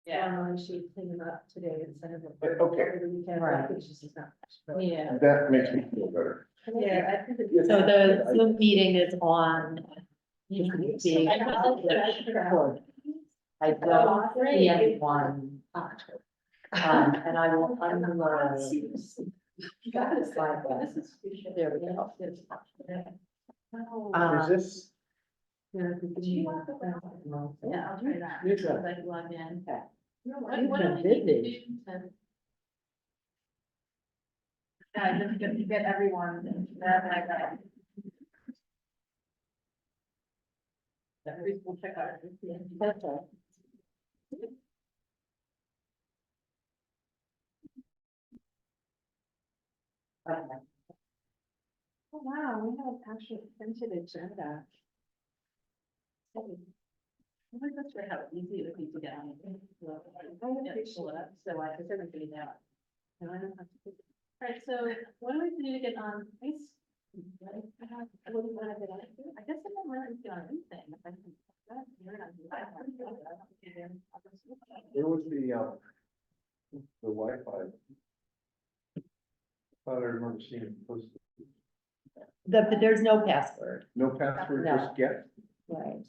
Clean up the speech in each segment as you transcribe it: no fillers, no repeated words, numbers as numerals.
Yeah. Normally she'd clean it up today instead of. Okay. over the weekend, Right. I think she's just not. but- Yeah. That makes me feel better. Yeah, I think it's. So the Zoom meeting is on. Being I recorded. I don't see anyone. And I will unload. There we go. Is this? Yeah, I'll try that. You try. Like log in. Okay. What do we need to do to? Yeah, just get everyone. We'll check out. Oh, wow, we have an actual printed agenda. I'm not sure how easy it would be to get on. Pull it up, so I just haven't figured it out. No, I don't have to. Alright, so what do we do to get on? I guess. I wouldn't want to get on it. I guess I don't want to get on anything. If I can. Where was the Wi-Fi? Thought I remember seeing it posted. There's no password. No password, No. just get. Right.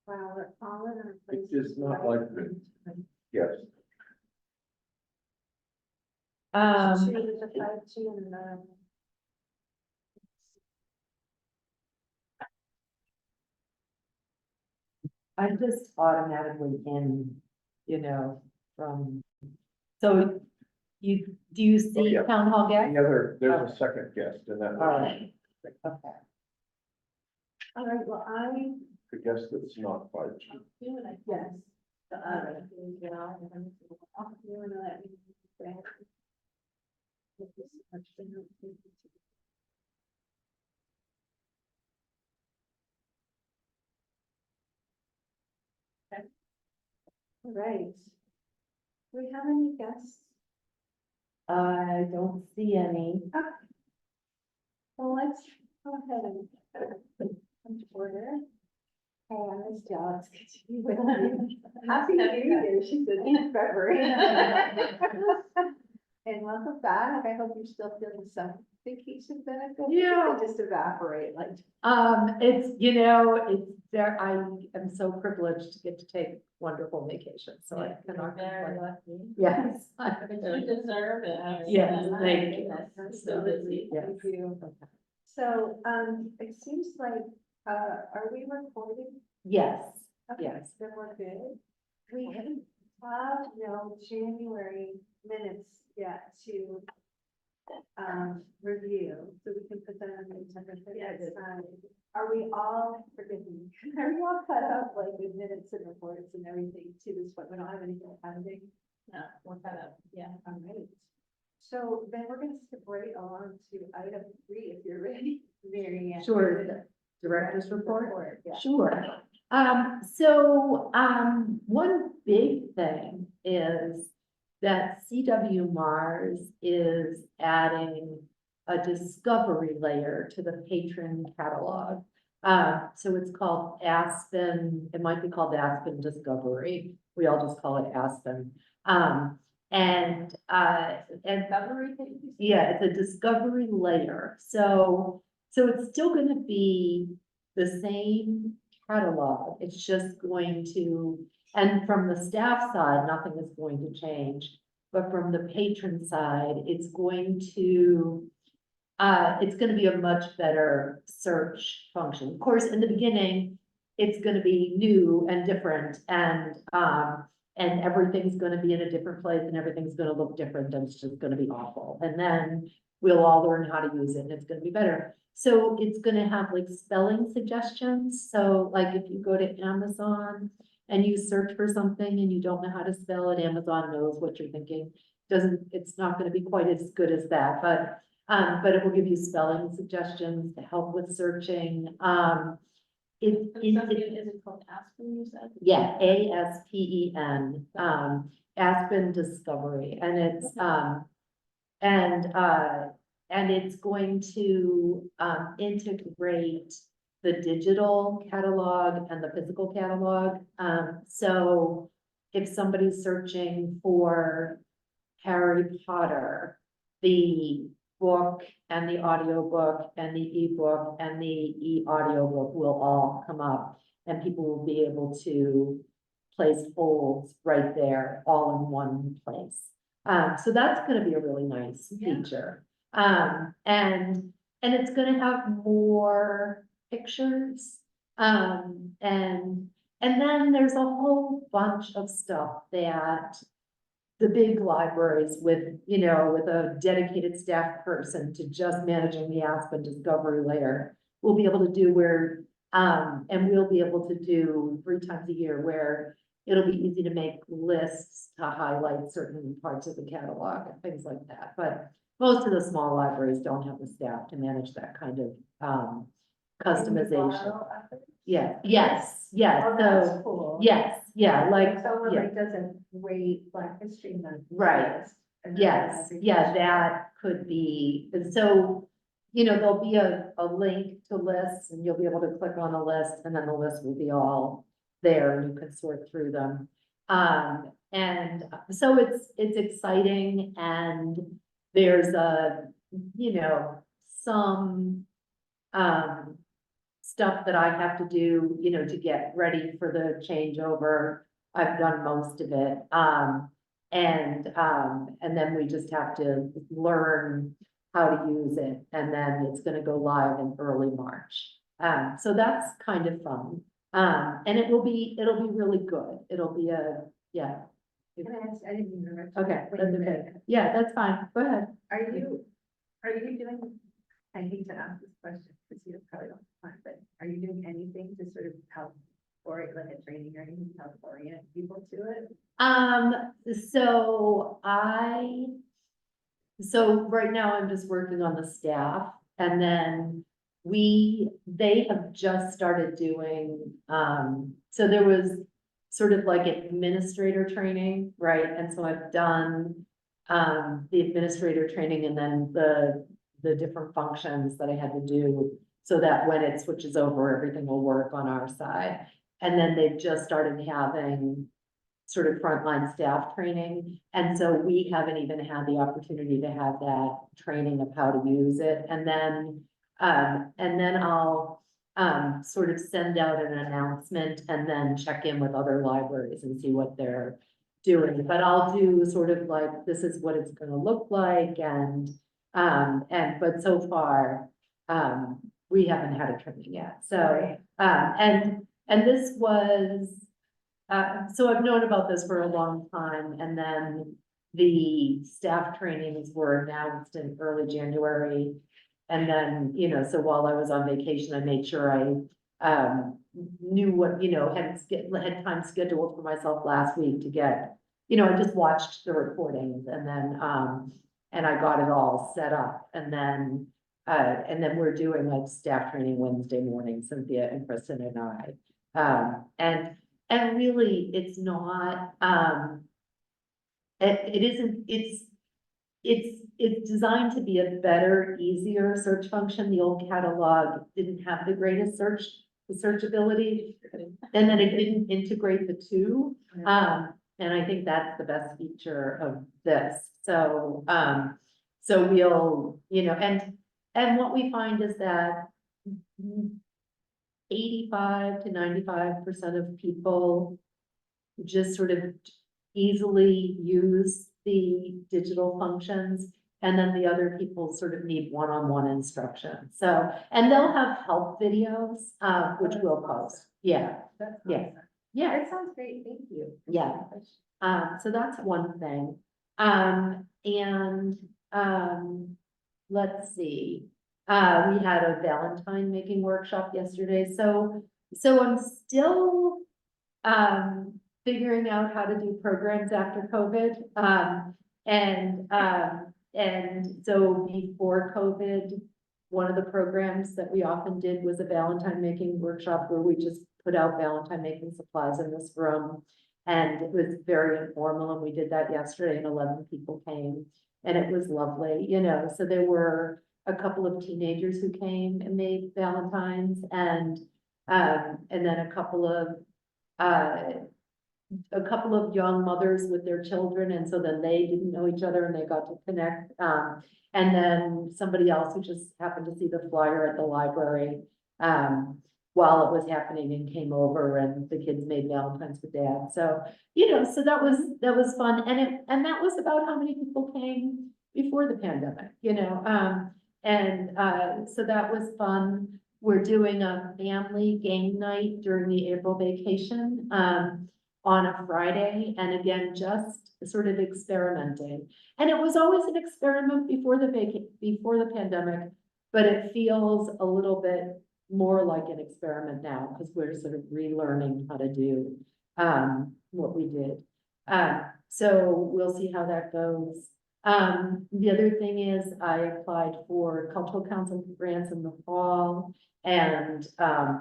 Wow, we're all in our It places. is not like this. Yes. Two, there's a 5G and I'm just automatically in, from, so do you see yeah. town hall guest? The other, there's a second guest and that. All right, okay. all right, well, The guest that's not 5G. Do it, I yes. Get on and You wanna let me say? All right. Do we have any guests? I don't see any. Well, let's go ahead and come to order. Hey, I missed y'all. It's good to be with you. Happy New Year, she said in February. And welcome back. I hope you're still feeling some vacation benefits. Yeah. They just evaporate like. It's, it's there, I am so privileged to get to take wonderful vacations, so I cannot Very complain. lucky. Yes. But you deserve it. Yes, thank you. So busy. Yes. Thank you. So, it seems like, are we recording? Yes, Okay, yes. then we're good. We have no January minutes yet to review, so we can put that on the agenda for next time. Are we all, forgive me, are we all cut up like with minutes and reports and everything to this point? We don't have anything pending? No, we're kind of, yeah. All right. So then we're gonna skip right on to item 3, if you're ready, Mary Ann. Sure, the director's report? Yeah. Sure. One big thing is that CW Mars is adding a discovery layer to the patron catalog. So it's called Aspen, it might be called Aspen Discovery. We all just call it Aspen. And Discovery thing? yeah, it's a discovery layer. So it's still gonna be the same catalog. It's just going to, and from the staff side, nothing is going to change. But from the patron side, it's going to be a much better search function. Of course, in the beginning, it's gonna be new and different and everything's gonna be in a different place and everything's gonna look different and it's just gonna be awful. And then we'll all learn how to use it and it's gonna be better. So it's gonna have like spelling suggestions. So like if you go to Amazon and you search for something and you don't know how to spell it, Amazon knows what you're thinking. It's not gonna be quite as good as that, but it will give you spelling suggestions to help with searching. Is it called Aspen, you said? Yeah, ASPEN, Aspen Discovery, and it's going to integrate the digital catalog and the physical catalog. So if somebody's searching for Harry Potter, the book and the audiobook and the ebook and the e-audiobook will all come up, and people will be able to place holds right there, all in one place. So that's gonna be a really nice Yeah. feature. And it's gonna have more pictures. And then there's a whole bunch of stuff that the big libraries with, with a dedicated staff person to just managing the Aspen Discovery layer will be able to do where, and we'll be able to do 3 times a year, where it'll be easy to make lists to highlight certain parts of the catalog and things like that. But most of the small libraries don't have the staff to manage that kind of, customization. Yeah, yes, yes, Oh, that's so, cool. yes, yeah, like, Someone yeah. like doesn't rate Black History Month. Right. list, and then Yes, every yeah, year. that could be, and so, there'll be a link to lists, and you'll be able to click on a list, and then the list will be all there, and you can sort through them. And so it's exciting, and there's some, stuff that I have to do, to get ready for the changeover. I've done most of it. And then we just have to learn how to use it, and then it's gonna go live in early March. So that's kind of fun. And it'll be really good. It'll be yeah. Can I ask, I didn't even remember. Okay, Wait that's a okay. minute. Yeah, that's fine. Go ahead. Are you doing, I hate to ask this question, because you probably don't have time, but are you doing anything to sort of help, or like a training or anything to help orient people to it? So right now I'm just working on the staff, and then they have just started doing, so there was sort of like administrator training, right? And so I've done, the administrator training, and then the different functions that I had to do, so that when it switches over, everything will work on our side. And then they've just started having sort of frontline staff training. And so we haven't even had the opportunity to have that training of how to use it. And then I'll sort of send out an announcement and then check in with other libraries and see what they're doing. But I'll do sort of like, this is what it's gonna look like, but so far, we haven't had a training yet. So, Right. and this was, so I've known about this for a long time, and then the staff trainings were announced in early January. And then, so while I was on vacation, I made sure I, knew what, had time scheduled for myself last week to get, I just watched the recordings, and then, and I got it all set up, and then we're doing like staff training Wednesday morning, Cynthia and Kristen and I. And really, it's not, it isn't, it's designed to be a better, easier search function. The old catalog didn't have the greatest searchability, and then it didn't integrate the two. And I think that's the best feature of this. So, so we'll, and what we find is that 85 to 95% of people just sort of easily use the digital functions, and then the other people sort of need one-on-one instruction. So, and they'll have help videos, which we'll post. Yeah, That's Yeah. awesome. yeah, That sounds great, thank you. Yeah. so that's one thing. Let's see. We had a Valentine making workshop yesterday, so I'm still figuring out how to do programs after COVID. And so before COVID, one of the programs that we often did was a Valentine making workshop, where we just put out Valentine making supplies in this room. And it was very informal, and we did that yesterday, and 11 people came, and it was lovely, so there were a couple of teenagers who came and made Valentines and then a couple of young mothers with their children, and so then they didn't know each other and they got to connect. And then somebody else who just happened to see the flyer at the library, while it was happening and came over and the kids made Valentines with dad. So, so that was fun. And that was about how many people came before the pandemic, so that was fun. We're doing a family game night during the April vacation, on a Friday, and again, just sort of experimenting. And it was always an experiment before the pandemic, but it feels a little bit more like an experiment now, because we're sort of relearning how to do, what we did. So we'll see how that goes. The other thing is I applied for cultural council grants in the fall and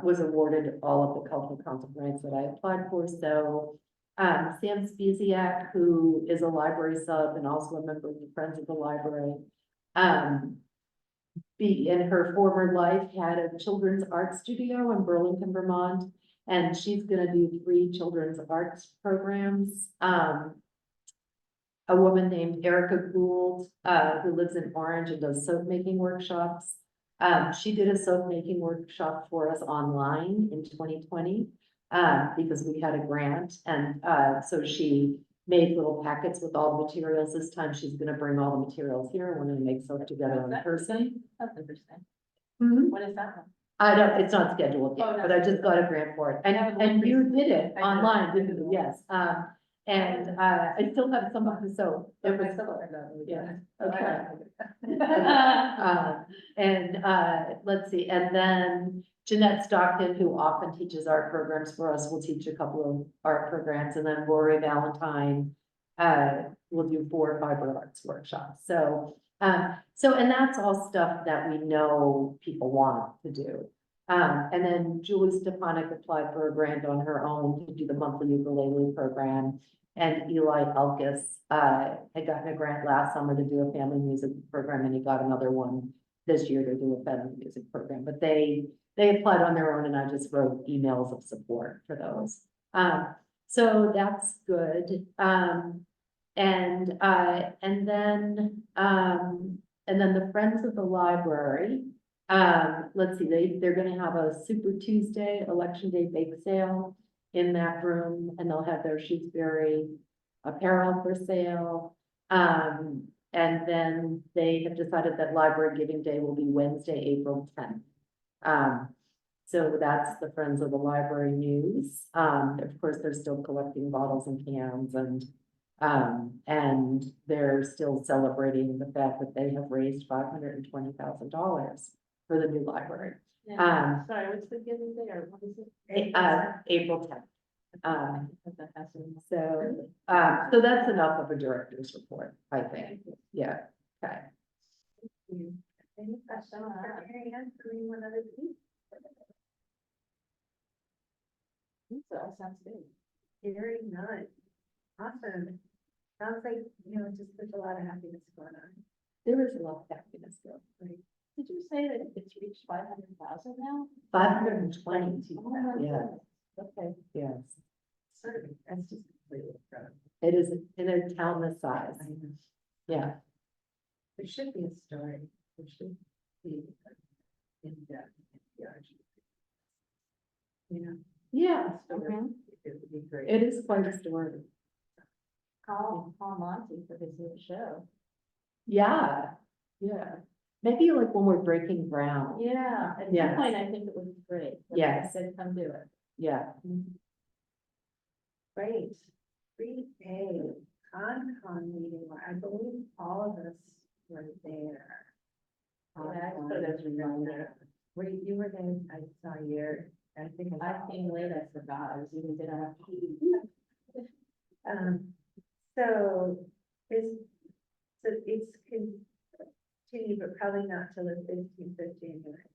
was awarded all of the cultural council grants that I applied for. So Sam Spiziak, who is a library sub and also a member of the Friends of the Library, in her former life had a children's art studio in Burlington, Vermont, and she's going to do 3 children's arts programs. A woman named Erica Gould, who lives in Orange and does soap making workshops. She did a soap making workshop for us online in 2020 because we had a grant. And so she made little packets with all the materials. This time she's going to bring all the materials here. We're going to make soap together in person. That's interesting. Mhm. What is that one? I don't, it's not scheduled Oh, yet, no. but I just got a grant for it. And you did it I did. online, didn't you? Yes. I still have some of the soap. It was, yeah, okay. Let's see, and then Jeanette Stockton, who often teaches art programs for us, will teach a couple of art programs, and then Rory Valentine will do 4 or 5 arts workshops. And that's all stuff that we know people want to do. And then Julie Stepanek applied for a grant on her own to do the monthly ukulele program. And Eli Elkis had gotten a grant last summer to do a family music program, and he got another one this year to do a family music program. But they applied on their own, and I just wrote emails of support for those. So that's good. And then the Friends of the Library, let's see, they're gonna have a Super Tuesday, Election Day bake sale in that room, and they'll have their Shutesbury apparel for sale. And then they have decided that Library Giving Day will be Wednesday, April 10th. So that's the Friends of the Library news. Of course, they're still collecting bottles and cans, and they're still celebrating the fact that they have raised $520,000 for the new library. Yeah. Sorry, what's the giving day or what is it? April 10th. That has to be- So that's enough of a director's report, I think. Yeah, okay. Any questions for Mary Ann? Anyone other piece? So that sounds good. Hearing none. Awesome. Sounds like, just there's a lot of happiness going on. There is a lot of happiness though. Did you say that it's reached 500,000 now? 520, Oh, my yeah. goodness. Okay. yes. Sort of, that's just completely incredible. It is in a town this size, I know. yeah. There should be a story. There should be in depth. Yeah, It mhm. would be great. It is quite a story. Call Monty for his new show. Yeah, yeah. Maybe like when we're breaking ground. Yeah, at some Yes. point, I think it would be great. But Yes. I said, come do it. Yeah. Great. 3A, Concon meeting, where I believe all of us were there. Yeah, I put it as a reminder. You were there, I saw you, I think. I came late, I forgot, I was even dinner. So it's continued, but probably not till the 15th of January.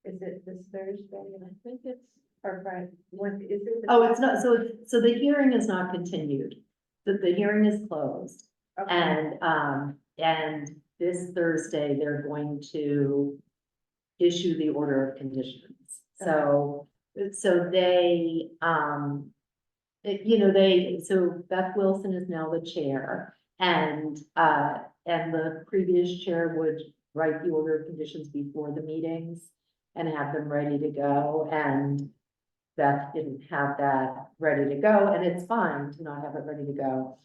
Is it this Thursday? I think it's, Or Friday? When is it? Oh, it's not, so the hearing is not continued. The hearing is closed. Okay. And this Thursday, they're going to issue the order of conditions. So they, so Beth Wilson is now the chair, and the previous chair would write the order of conditions before the meetings and have them ready to go, and Beth didn't have that ready to go, and it's fine to not have it ready to go.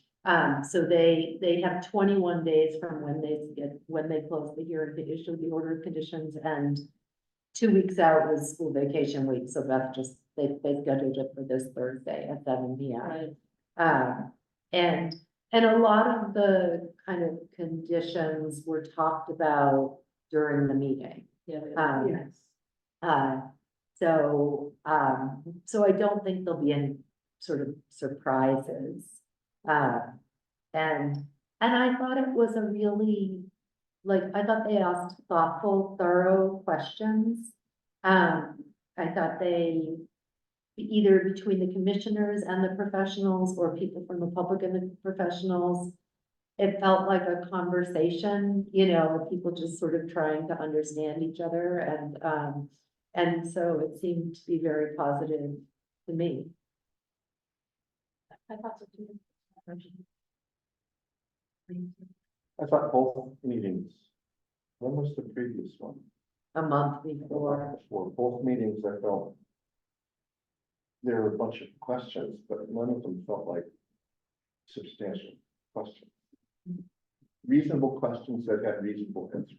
So they have 21 days from when they close the hearing to issue the order of conditions, and 2 weeks out was school vacation week, so Beth they scheduled it for this Thursday at 7 p.m. Right. And a lot of the kind of conditions were talked about during the meeting. Yeah. Yes. So I don't think there'll be any sort of surprises. And I thought it was a really, I thought they asked thoughtful, thorough questions. I thought they, either between the commissioners and the professionals, or people from the public and the professionals, it felt like a conversation, people just sort of trying to understand each other, and so it seemed to be very positive to me. I thought so too. I thought both meetings, when was the previous one? A month before. For both meetings, I felt there were a bunch of questions, but none of them felt like substantial questions. Reasonable questions that had reasonable answers.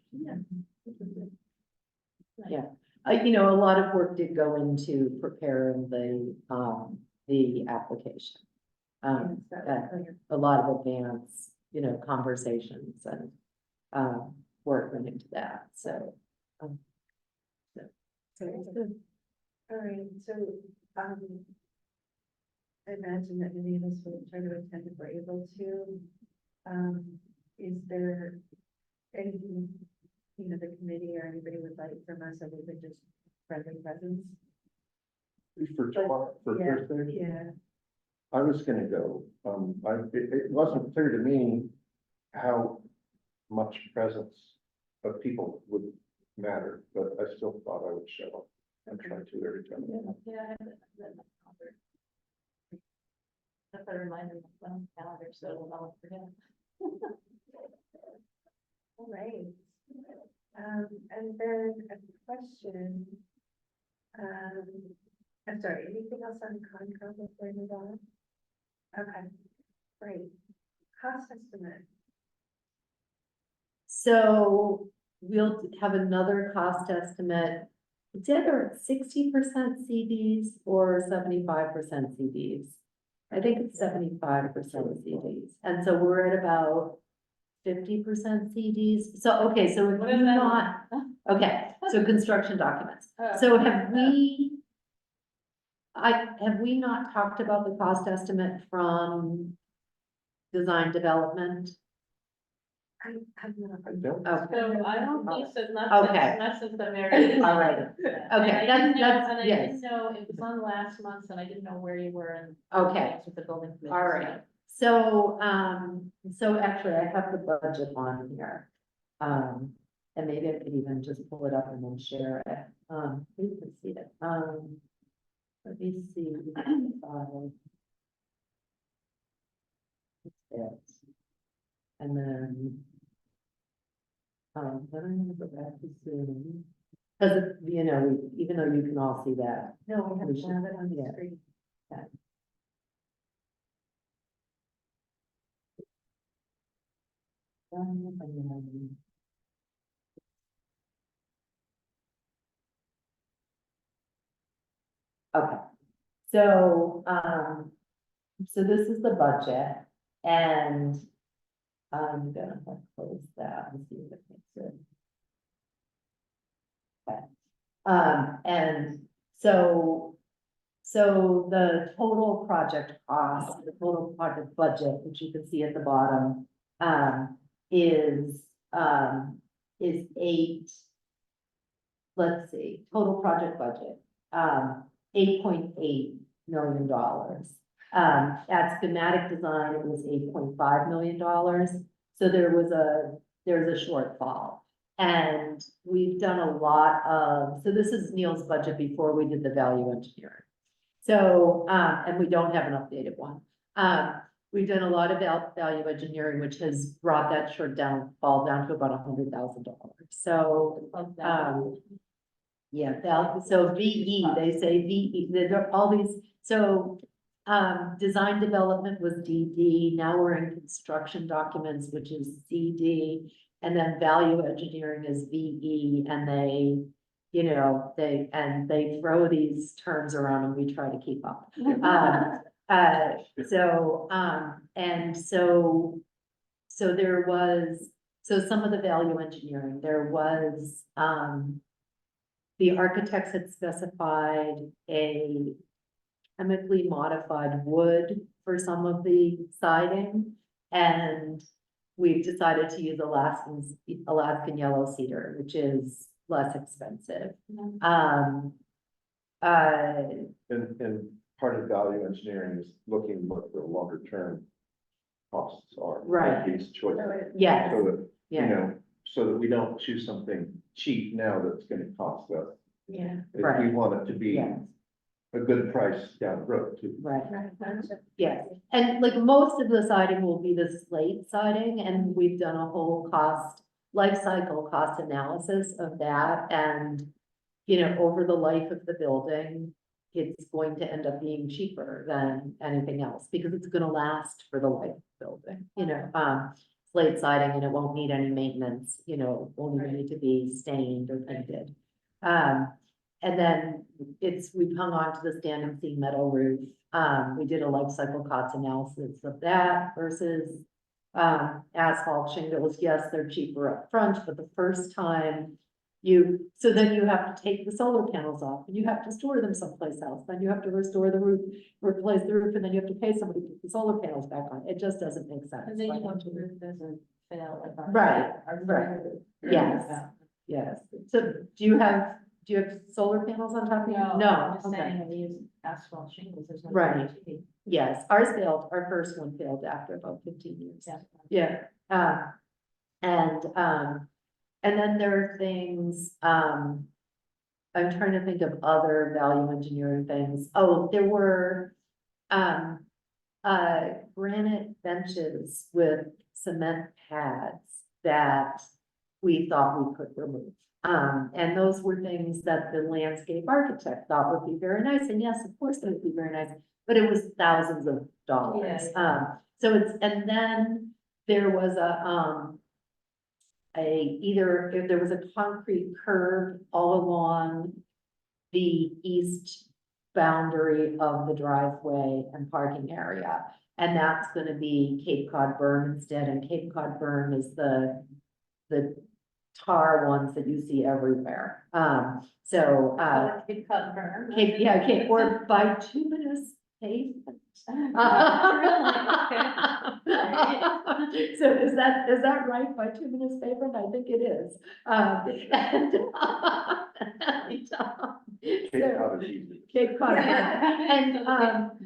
Yeah. A lot of work did go into preparing the application. A lot of advance, conversations and, work went into that, so. All right, so, I imagine that many of us will try to attend if we're able to. Is there anything, the committee or anybody would like from us other than just friendly presence? For tomorrow, for Yeah. Thursday, Yeah, I was gonna go. It wasn't clear to me how much presence of people would matter, but I still thought I would show up and try to every time. Yeah. That's a reminder on the calendar, so I'll forget. all right. And then a question. I'm sorry, anything else on Concom before we move on? Okay, great. Cost estimate. So we'll have another cost estimate. It's either 60% CDs or 75% CDs. I think it's 75% CDs. And so we're at about 50% CDs. So, okay, so if What you're does that not, okay, so construction documents. Oh. So have we not talked about the cost estimate from design development? I have not. I don't. Okay. So I don't think so, Okay. not since the very. All right. Okay, that's, And I yes. didn't know, it was on last month, and I didn't know where you were in. Okay. With the building. committee, All right. So actually I have the budget on here. And maybe I could even just pull it up and then share it. You can see it. Let me see. It's and then I'm gonna go back to Zoom. Because, even though you can all see that. No, we We should- have it on the yeah. screen. Okay, so, so this is the budget, and I'm gonna close that and see if it makes it. Okay, and so the total project cost, the total project budget, which you can see at the bottom, is let's see, total project budget, $8.8 million. At schematic design, it was $8.5 million. So there was there's a shortfall. And we've done a lot of, so this is Neil's budget before we did the value engineering. So, and we don't have an updated one. We've done a lot of value engineering, which has brought that fall down to about $100,000. So, yeah, so VE, they say VE, there are all these, so, design development was DD, now we're in construction documents, which is CD, and then value engineering is VE, and they, you know, they throw these terms around and we try to keep up. So there was, so some of the value engineering, there was, the architects had specified a chemically modified wood for some of the siding, and we've decided to use Alaskan yellow cedar, which is less expensive. And part of value engineering is looking what the longer term costs are. Right. These choices. Yes, So that, you yeah, know, so that we don't choose something cheap now that's gonna cost us. Yeah. If we Right. want it to be yes, a good price down the road too. right. Yes, and like most of the siding will be the slate siding, and we've done a whole life cycle cost analysis of that, and, you know, over the life of the building, it's going to end up being cheaper than anything else, because it's gonna last for the life of the building, you know, slate siding, and it won't need any maintenance, you know, won't even need to be stained or painted. And then we've hung on to the standing seam metal roof. We did a life cycle cost analysis of that versus asphalt shingles. Yes, they're cheaper up front, but the first time so then you have to take the solar panels off, and you have to store them someplace else, then you have to restore the roof, replace the roof, and then you have to pay somebody to put the solar panels back on. It just doesn't make sense. And then you want the roof doesn't fail. Like our- Right, our- right. Yes. Yes, so do you have solar panels on top of you? No, I'm just Okay. saying, we use asphalt shingles, there's no. Right. guarantee. Yes, ours failed, our first one failed after about 15 years. Yeah. Yeah, and then there are things, I'm trying to think of other value engineering things. Oh, there were, granite benches with cement pads that we thought we could remove. And those were things that the landscape architect thought would be very nice, and yes, of course, they would be very nice, but it was thousands of dollars. Yeah. So and then there was if there was a concrete curb all along the east boundary of the driveway and parking area. And that's gonna be Cape Cod berm instead, and Cape Cod berm is the tar ones that you see everywhere. Cape Cod berm. Cape, or bituminous pavement. Really? So is that right, bituminous pavement? I think it is. Cape Cod is easy. Cape Cod. And,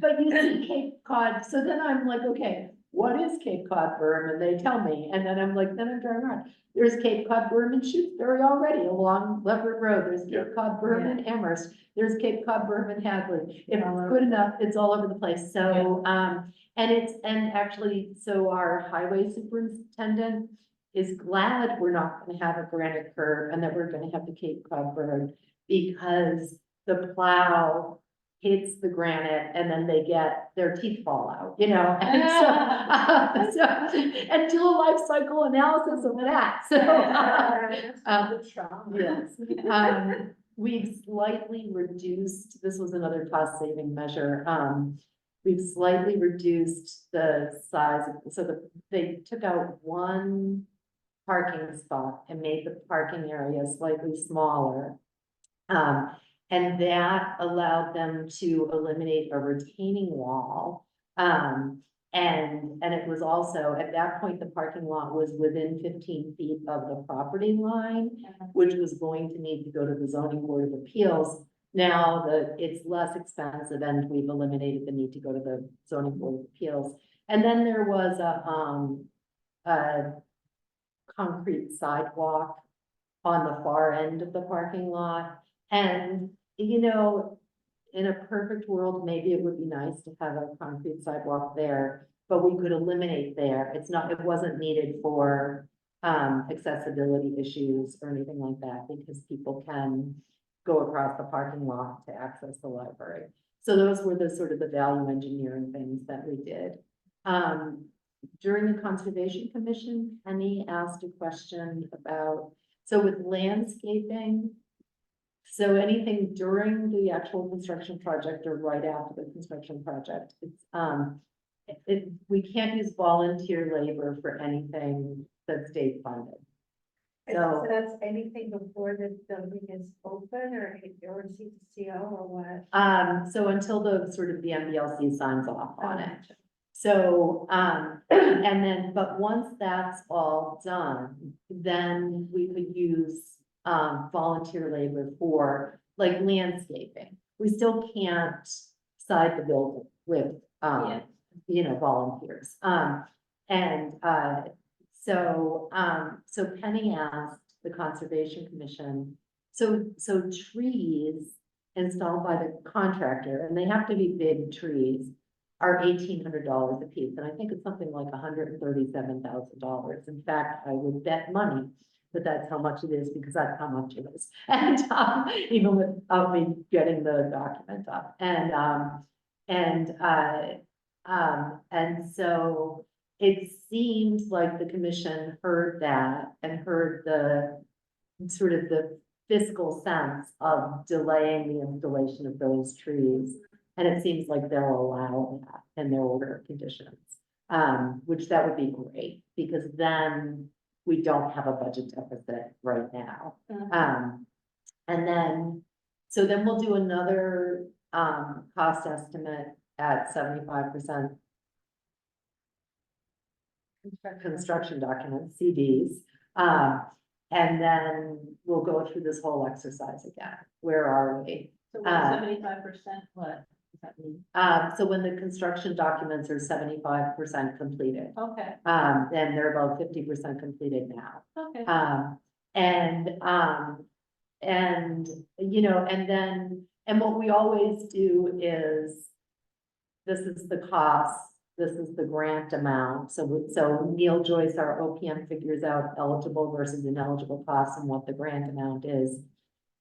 but you see Cape Cod, so then I'm like, okay, what is Cape Cod berm? And they tell me, and then I'm like, then I'm driving around. There's Cape Cod berm in Shutesbury already along Leverett Road. There's Cape Cod berm in Amherst. There's Cape Cod berm in Hadley. If it's good enough, it's all over the place. So, and actually, so our highway superintendent is glad we're not gonna have a granite curb and that we're gonna have the Cape Cod berm, because the plow hits the granite and then their teeth fall out, you know? And and do a life cycle analysis of that, yes. We've slightly reduced, this was another cost saving measure, we've slightly reduced the size, they took out one parking spot and made the parking area slightly smaller. And that allowed them to eliminate a retaining wall. And it was also, at that point, the parking lot was within 15 feet of the property line, which was going to need to go to the zoning board of appeals. Now that it's less expensive and we've eliminated the need to go to the zoning board of appeals. And then there was a concrete sidewalk on the far end of the parking lot. And, you know, in a perfect world, maybe it would be nice to have a concrete sidewalk there, but we could eliminate there. It wasn't needed for accessibility issues or anything like that, because people can go across the parking lot to access the library. So those were the sort of the value engineering things that we did. During the Conservation Commission, Penny asked a question about, so with landscaping, so anything during the actual construction project or right after the construction project, we can't use volunteer labor for anything that's state funded. So that's anything before the building is open or CCO or what? So until the sort of the MBLC signs off on it. So, and then, but once that's all done, then we could use, volunteer labor for like landscaping. We still can't side the building with, Yeah. you know, volunteers. So Penny asked the Conservation Commission, so trees installed by the contractor, and they have to be big trees, are $1,800 a piece, and I think it's something like $137,000. In fact, I would bet money that that's how much it is, because that's how much it is. And even without me getting the document up, and so it seems like the commission heard that and heard the sort of the fiscal sense of delaying the installation of those trees. And it seems like they'll allow that in their order of conditions, which that would be great, because then we don't have a budget deficit right now. And then, so then we'll do another cost estimate at 75% construction documents, CDs. And then we'll go through this whole exercise again. Where are we? So 75%, what does that mean? So when the construction documents are 75% completed, Okay, then they're about 50% completed now. okay. And, you know, and then, and what we always do is, this is the cost, this is the grant amount. So Neil Joyce, our OPM, figures out eligible versus ineligible costs and what the grant amount is.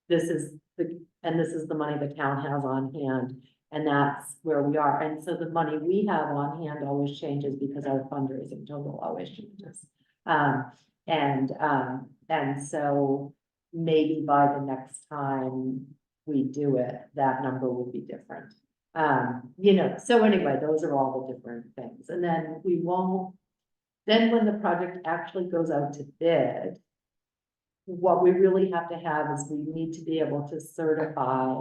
This is the money the town has on hand, and that's where we are. And so the money we have on hand always changes because our fundraising total always changes. And so maybe by the next time we do it, that number will be different. You know, so anyway, those are all the different things. And then then when the project actually goes out to bid, what we really have to have is we need to be able to certify,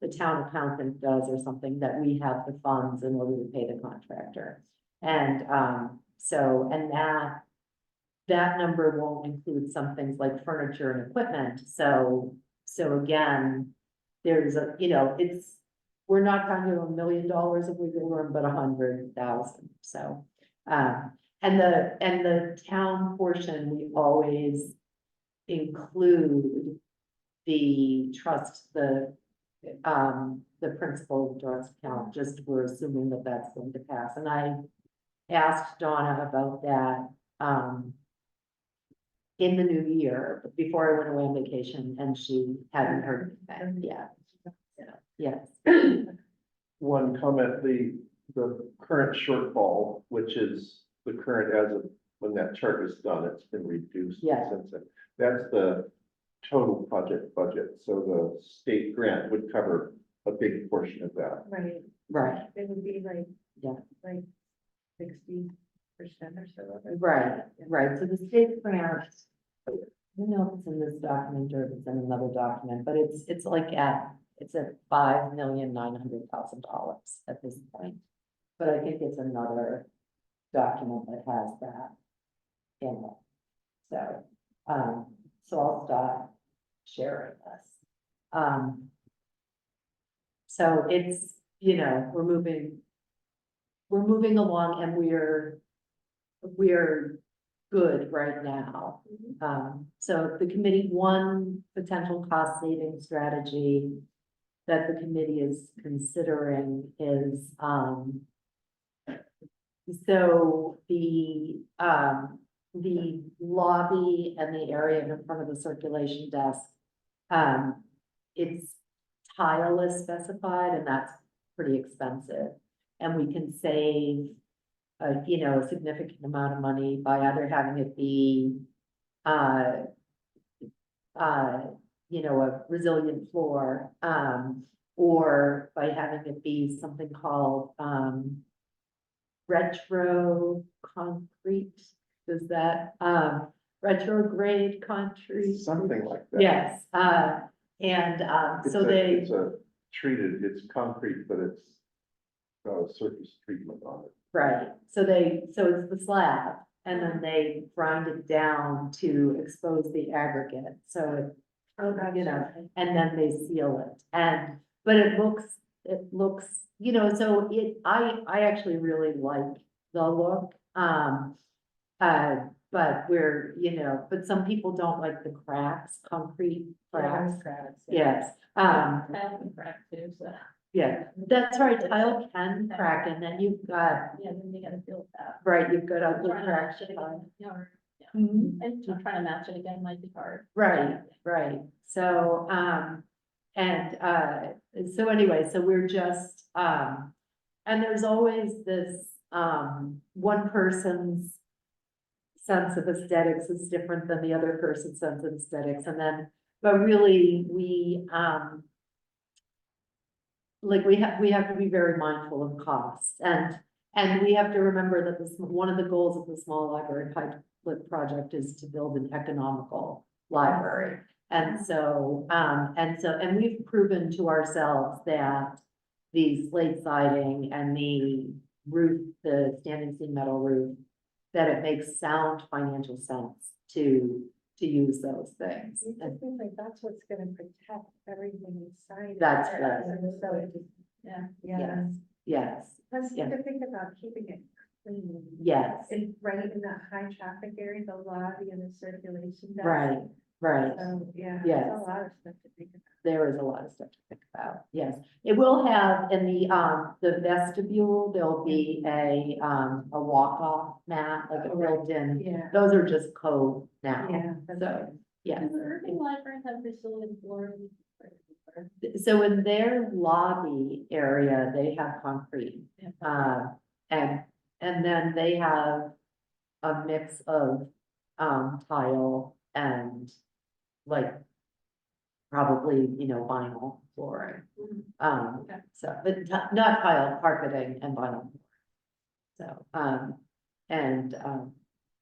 the town accountant does or something, that we have the funds in order to pay the contractor. And that number won't include some things like furniture and equipment. So again, there's we're not talking about $1 million of wiggle room, but 100,000. So, and the town portion, we always include the principal trust account, just we're assuming that that's going to pass. And I asked Donna about that, in the new year, before I went away on vacation, and she hadn't heard anything yet. Yes. One comment, the current shortfall, which is the current as of when that chart was done, it's been reduced Yeah. since then. That's the total project budget. So the state grant would cover a big portion of that. Right, Right, it would be like, Yeah. like 60% or so of it. right. So the state grant, I don't know if it's in this document or if it's in another document, but it's at $5,900,000 at this point. But I think it's another document that has that in it. So I'll stop sharing this. So it's, we're moving along, and we're good right now. So the committee, one potential cost saving strategy that the committee is considering is, so the lobby and the area in front of the circulation desk, it's tile is specified, and that's pretty expensive. And we can save a significant amount of money by either having it be, a resilient floor, or by having it be something called, retro concrete. Does that, retrograde concrete? Something like that. Yes, so they. It's a treated, it's concrete, but it's got a surface treatment on it. Right, so it's the slab, and then they grind it down to expose the aggregate, so it, and then they seal it, but it looks, so I actually really like the look, but but some people don't like the cracks, concrete cracks, yes, Crack too, so, yeah, that's right, tile can crack, and then you've got, yeah, then you gotta deal with that. right, you've got ugly Trying to cracks. match it again, yeah, Mhm. and trying to match it again might be hard. Right, right, so, so anyway, so we're just, and there's always this, one person's sense of aesthetics is different than the other person's sense of aesthetics, but really, we have to be very mindful of costs, and we have to remember that one of the goals of the small library pilot project is to build an economical library. And we've proven to ourselves that the slate siding and the roof, the standing seam metal roof, that it makes sound financial sense to use those things. It just seems like that's what's gonna protect everything inside. That's it. right. And so it just, Yeah. yeah, Yes, plus you Yeah. have to think about keeping it clean. yes, And right in that high traffic area, the lobby and the circulation. desk. right, right. So, yeah, Yes. there's a lot of stuff to think about. There is a lot of stuff to think about, yes. It will have in the vestibule, there'll be a walk-off mat, like a built-in. Yeah, Those are just code now, yeah. that's so, right. yes. Does the urban library have resilient flooring? So in their lobby area, they have concrete, Yeah. and then they have a mix of, tile and like probably, vinyl flooring. Okay. So, but not tile, carpeting and vinyl. So,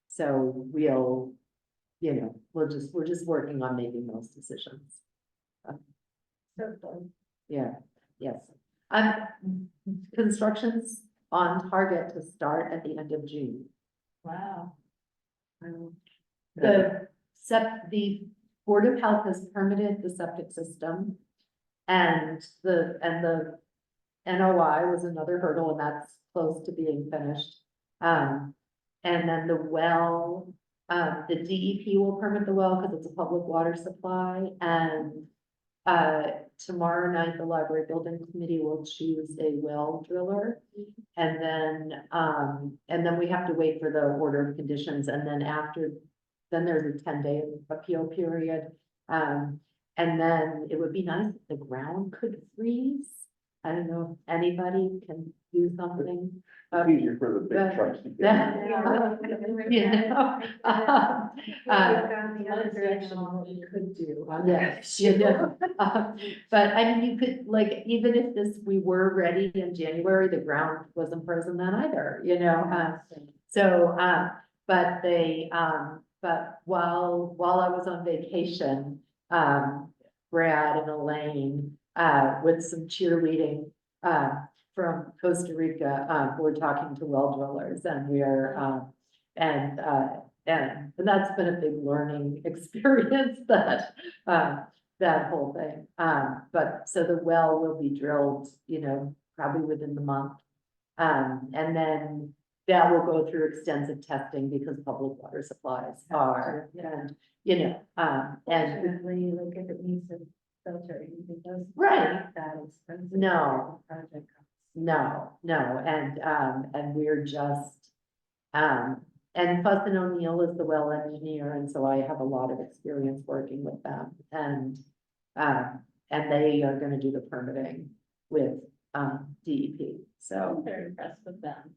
so we're just working on making those decisions. So fun. Yeah, yes. Construction's on target to start at the end of June. Wow. The Board of Health has permitted the septic system. And the NOI was another hurdle, and that's close to being finished. And then the well, the DEP will permit the well because it's a public water supply, and tomorrow night, the library building committee will choose a well driller. And then we have to wait for the order of conditions, and then there's a 10-day appeal period. And then it would be nice if the ground could freeze. I don't know if anybody can do something. It's easier for the big trucks to get. You know? Down the other direction, what we could do. Yes, but I mean, you could, like, even if we were ready in January, the ground wasn't frozen then either, but while I was on vacation, Brad and Elaine, with some cheerleading, from Costa Rica, we're talking to well drillers, and and that's been a big learning experience, that whole thing. But so the well will be drilled, probably within the month. And then that will go through extensive testing because public water supplies are, and, you know, and Fortunately, like if it needs a filter, anything goes. Right. That expensive. No. Project costs. no, and we're just, and Fuss and O'Neill is the well engineer, and so I have a lot of experience working with them, and they are gonna do the permitting with, DEP, so. I'm very impressed with them.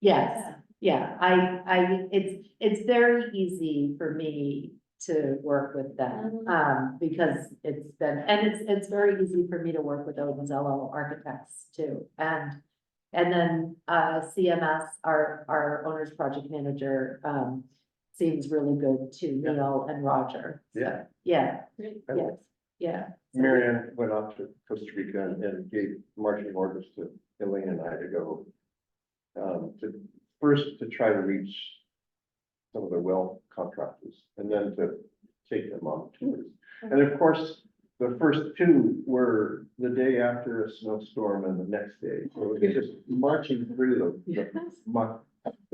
Yes, yeah, it's very easy for me to work with them, because it's been, and it's very easy for me to work with Odenzello architects too, and then, CMS, our owner's project manager, seems really good too, Yeah. Neil and Roger. So, Yeah. Yeah, Great. yes, yeah. So- Marianne went out to Costa Rica and gave marching orders to Elaine and I to go. To try to reach some of the well contractors and then to take them on tours. And of course, the first two were the day after a snowstorm and the next day. So it was just marching through the muck.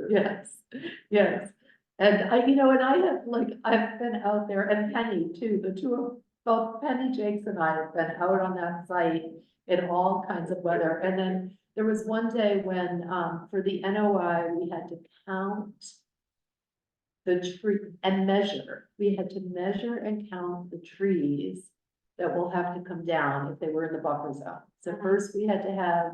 Yes, yes. And and I have I've been out there, and Penny too, the two of, both Penny Jakes and I have been out on that site in all kinds of weather. And then there was one day when, for the NOI, we had to count the tree and measure. We had to measure and count the trees that will have to come down if they were in the buffer zone. So first we had to have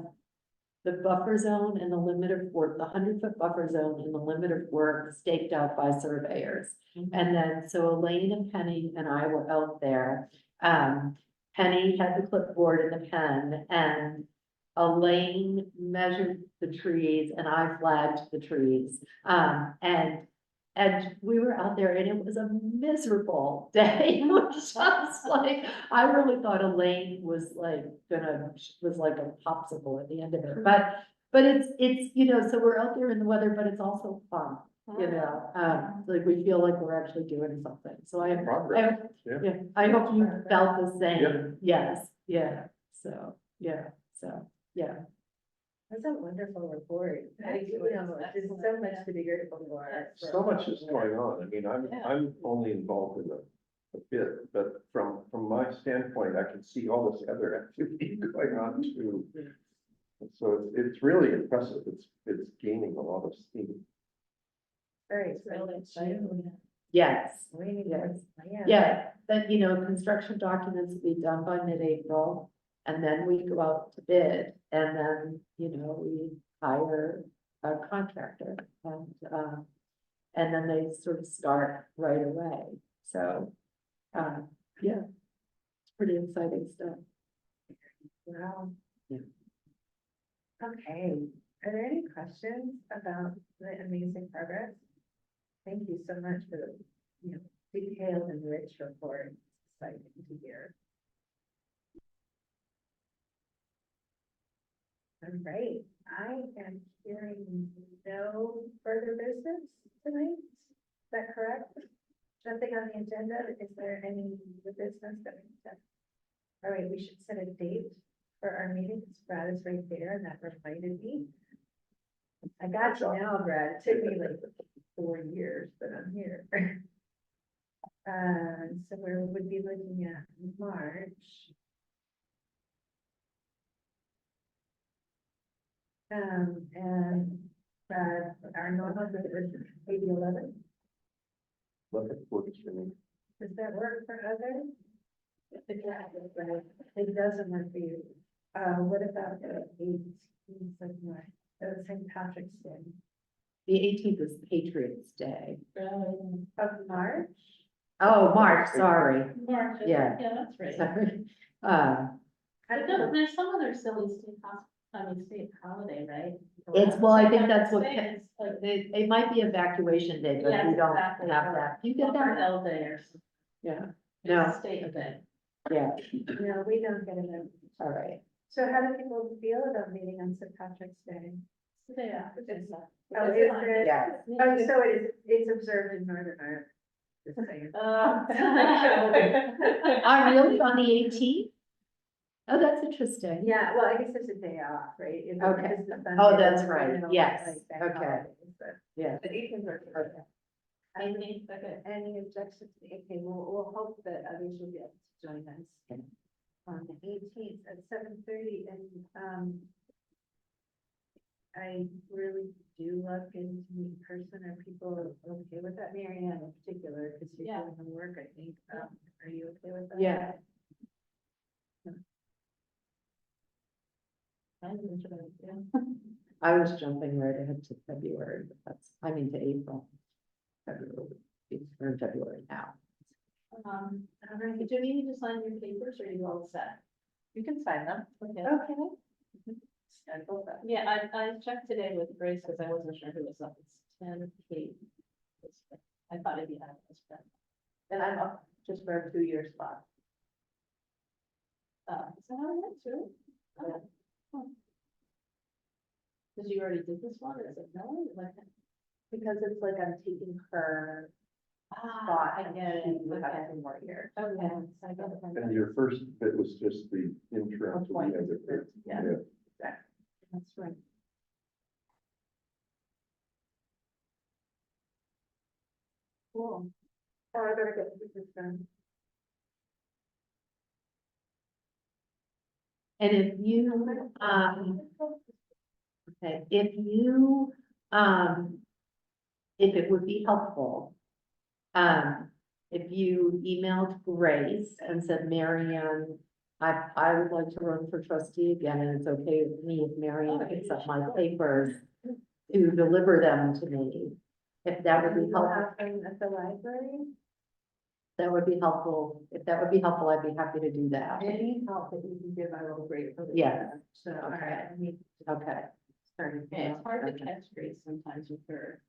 the buffer zone and the limit of work, the 100-foot buffer zone and the limit of work staked out by surveyors. And then, so Elaine and Penny and I were out there. Penny had the clipboard and the pen, and Elaine measured the trees and I flagged the trees. And we were out there and it was a miserable day. It was just like, I really thought Elaine was like was like a popsicle at the end of it. But it's, so we're out there in the weather, but it's also fun, like we feel like we're actually doing something. So Progress. I hope you felt the Yeah. same. Yes, yeah, so, yeah. That's a wonderful report. Thank you. There's so much to be grateful for. So much is going on. I mean, I'm only involved in a bit, but from my standpoint, I can see all this other activity going on too. So it's really impressive. It's gaining a lot of steam. Very It's really exciting. Yes, We need Yes. yeah. yeah, that, construction documents will be done by mid-April. And then we go out to bid, and then, we hire a contractor, and then they sort of start right away. So, yeah, it's pretty exciting stuff. Wow. Yeah. Okay, are there any questions about the amazing progress? Thank you so much for the, detailed and rich report. It's exciting to hear. All right, I am hearing no further business tonight. Is that correct? Nothing on the agenda. Is there any new business that we need to? All right, we should set a date for our meeting. Brad is right there, and that reminded me. I got you now, Brad. It took me like 4 years, but I'm here. So we would be looking at March. And our normal is maybe 11. Look at works for me. Does that work for others? It doesn't work for you. What about the 18th of March, St. Patrick's Day? The 18th is Patriots Day. Of March? Oh, March, sorry, March, Yeah. yeah, that's right. sorry. But there's some other silly state holiday, right? Well, I think that's what, It's like, it might be evacuation day, but Yeah, we don't exactly. have that. You get Bunker that? Hill Day or something. Yeah, It's No. a state event. yeah, No, we don't get it. all right. So how do people feel about meeting on St. Patrick's Day? Yeah. Oh, is it? Yeah. Oh, so it's observed in Northern Ireland. Just saying. Really, on the 18th? Oh, that's interesting. Yeah, well, I guess it's a day off, right? Okay. It's the Sunday Oh, that's before, right. you know, Yes. like bank Okay. holidays. but Yeah. the 18th works perfect. Any objections to the 18th, we'll hope that others will be able to join us. Okay. On the 18th at 7:30, and, I really do love getting to meet in person. Are people okay with that, Mary Ann in particular, because you're Yeah. doing the work, I think, are you okay with that? Yeah. I was jumping right ahead to February, but to April. February, we're in February now. All right, do you need to sign your papers or are you all set? You can sign them. Okay. Okay. Yeah, I checked today with Grace because I wasn't sure who was up. It's 10 Kate. I thought it'd be Agnes, but, And I'm up just for a 2-year spot. is that how it works, really? Okay. Because you already did this one, is it no? Like, Because it's like I'm taking her ah, spot. I get it, She would have okay. 2 more years. Okay, so I got it. And your first bit was just the intro to the end of it. Yeah. That's right. Cool. Oh, I better get this done. And if you, okay, if it would be helpful, if you emailed Grace and said, Mary Ann, I would like to run for trustee again, and it's okay with me if Mary Ann picks up my papers to deliver them to me. If that would be helpful, Happen at the library. that would be helpful. If that would be helpful, I'd be happy to do that. Any help that you can give, I will gratefully. Yeah. So, all right, I need to Okay, start. Okay, it's hard to catch Grace sometimes with her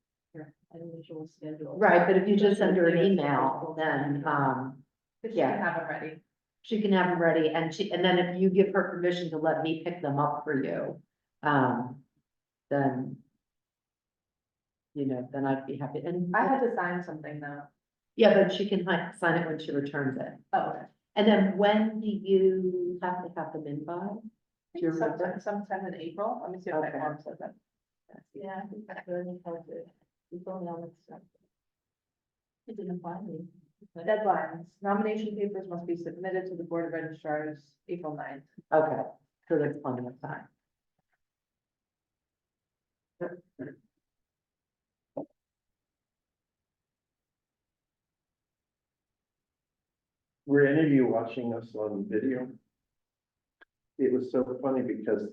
unusual schedule. right, but if you just send her an email, then, But she yeah. can have it ready. she can have them ready, and then if you give her permission to let me pick them up for you, then, then I'd be happy, and, I had to sign something though. yeah, but she can sign it when she returns it. Oh, okay. And then when do you have to have them in by? Do you remember? Sometime in April. Let me see if my Okay. form says that. Yeah, I think that's really helpful. You told me all that stuff. It didn't find me. Deadlines. Nomination papers must be submitted to the Board of Registrars April 9th. Okay, so there's plenty of time. Were any of you watching us on video? It was so funny because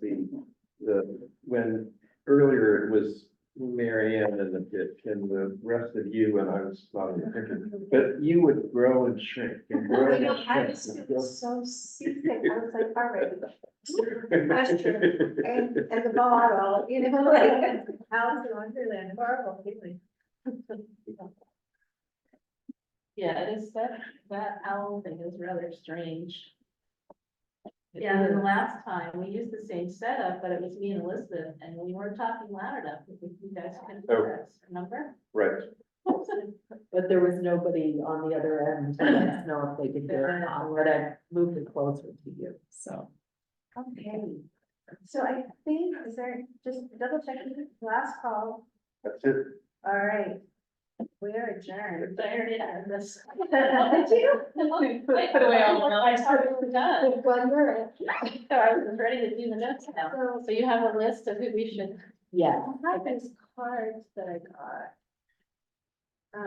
when earlier it was Mary Ann and the rest of you, and I was not in the picture, but you would grow and shrink and grow and shrink. and grow. so seasick. I was like, all right. Question. And the bottle, like Alice in Wonderland, horrible feeling. Yeah, it is that owl thing is rather strange. Yeah. And the last time, we used the same setup, but it was me and Elizabeth, and we weren't talking loud enough, because you guys couldn't hear us, remember? Right. But there was nobody on the other end to let us know if they could hear or not, but I moved it closer to you, so. Okay. So I think, is there, just double checking, last call. That's it. All right. We are adjourned. I already had this. Did you? Put away all the I thought we were done. Wonder. So I was ready to do the notes now. So you have a list of who we should. Yeah, I have these cards that I got. I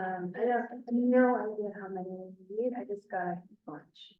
have no idea how many we need, I just got a bunch.